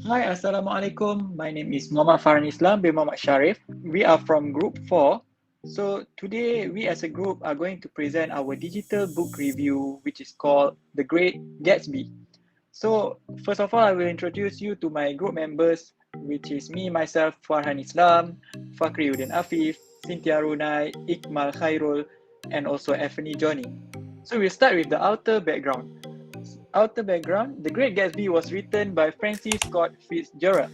Hi, Assalamualaikum. My name is Muhammad Farhan Islam bin Muhammad Sharif. We are from Group 4. So today we as a group are going to present our digital book review which is called The Great Gatsby. So first of all, I will introduce you to my group members which is me, myself, Farhan Islam, Fakriuddin Afif, Cynthia Runai, Iqmal Khairul, and also Anthony Johnny. So we'll start with the outer background. Outer background, The Great Gatsby was written by Francis Scott Fitzgerald.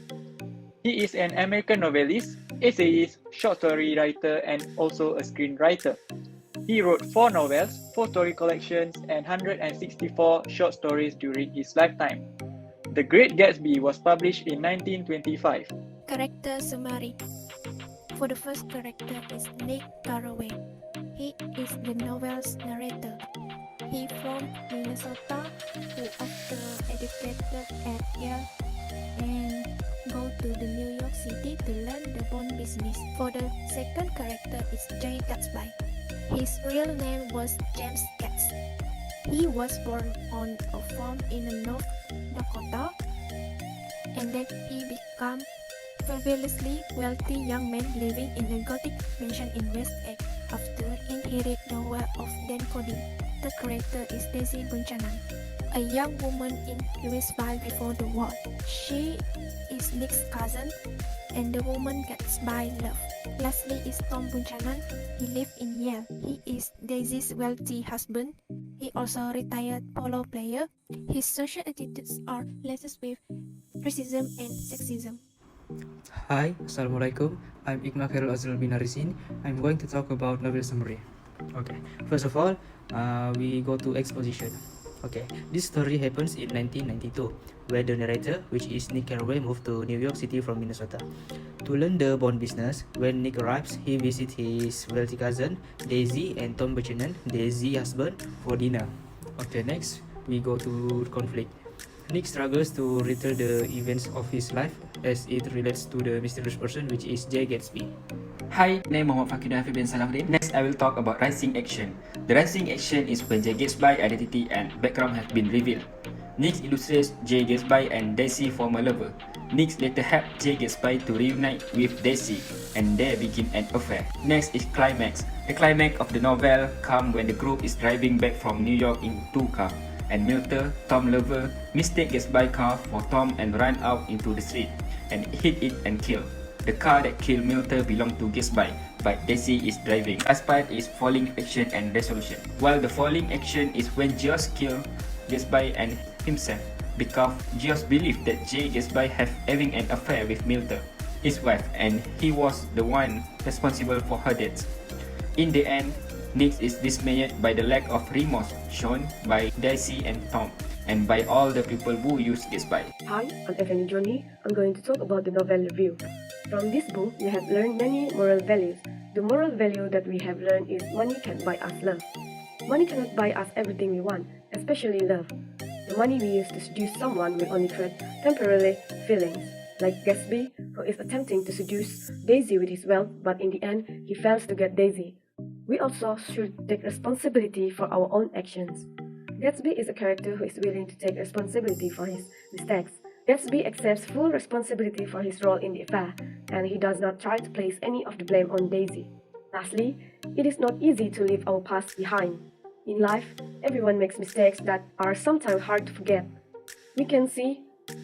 He is an American novelist, essayist, short story writer, and also a screenwriter. He wrote 4 novels, 4 story collections, and 164 short stories during his lifetime. The Great Gatsby was published in 1925. Character summary. For the first character is Nick Carraway. He is the novel's narrator. He from Minnesota who after educated at Yale and go to the New York City to learn the bond business. For the second character is Jay Gatsby. His real name was James Gatz. He was born on a farm in North Dakota and then he became fabulously wealthy young man living in a Gothic mansion in West Egg after inherit the wealth of Dan Cody. The character is Daisy Bunchanan, a young woman in Louisville before the war. She is Nick's cousin and the woman gets by love. Lastly is Tom Bunchanan. He lives in Yale. He is Daisy's wealthy husband. He also retired polo player. His social attitudes are laced with racism and sexism. Hi, Assalamualaikum. I'm Iqmal Khairul Azrul bin Arisin. I'm going to talk about novel summary. Okay, first of all, we go to exposition. Okay, this story happens in 1992, where the narrator, which is Nick Carraway, moved to New York City from Minnesota. To learn the bond business, when Nick arrives, he visits his wealthy cousin, Daisy, and Tom Buchanan, Daisy's husband, for dinner. Okay, next, we go to conflict. Nick struggles to retell the events of his life as it relates to the mysterious person, which is Jay Gatsby. Hi, my name is Muhammad Fakir bin Salahuddin. Next, I will talk about rising action. The rising action is when Jay Gatsby's identity and background have been revealed. Nick illustrates Jay Gatsby and Daisy form a lover. Nick later helps Jay Gatsby to reunite with Daisy, and they begin an affair. Next is climax. The climax of the novel comes when the group is driving back from New York in 2 cars, and Milter, Tom lover, mistake Gatsby's car for Tom and run out into the street and hit it and kill. The car that killed Milter belonged to Gatsby, but Daisy is driving. Last part is falling action and resolution. While the falling action is when Josh killed Gatsby and himself, because Josh believed that Jay Gatsby having an affair with Milter, his wife, and he was the one responsible for her death. In the end, Nick is dismayed by the lack of remorse shown by Daisy and Tom, and by all the people who use Gatsby. Hi, I'm Anthony Johnny. I'm going to talk about the novel review. From this book, we have learned many moral values. The moral value that we have learned is money can buy us love. Money cannot buy us everything we want, especially love. The money we use to seduce someone will only create temporary feelings, like Gatsby, who is attempting to seduce Daisy with his wealth, but in the end, he fails to get Daisy. We also should take responsibility for our own actions. Gatsby is a character who is willing to take responsibility for his mistakes. Gatsby accepts full responsibility for his role in the affair, and he does not try to place any of the blame on Daisy. Lastly, it is not easy to leave our past behind. In life, everyone makes mistakes that are sometimes hard to forget. We can see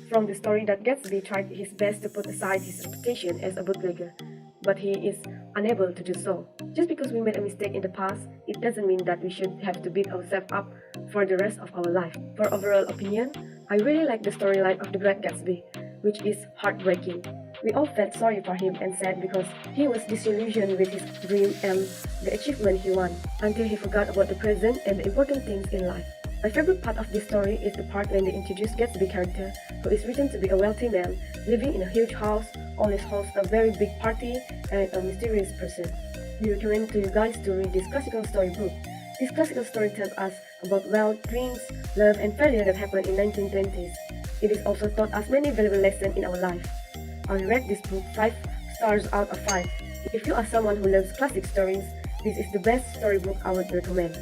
from the story that Gatsby tried his best to put aside his reputation as a bootlegger, but he is unable to do so. Just because we made a mistake in the past, it doesn't mean that we should have to beat ourselves up for the rest of our life. For overall opinion, I really like the storyline of The Great Gatsby, which is heartbreaking. We all felt sorry for him and sad because he was disillusioned with his dream and the achievement he won, until he forgot about the present and the important things in life. My favorite part of this story is the part when they introduce Gatsby character, who is written to be a wealthy man, living in a huge house, always hosts a very big party, and a mysterious person. We recommend to you guys to read this classical story book. This classical story tells us about wealth, dreams, love, and failure that happened in 1920s. It has also taught us many valuable lessons in our life. I will rate this book 5 stars out of 5. If you are someone who loves classic stories, this is the best storybook I would recommend.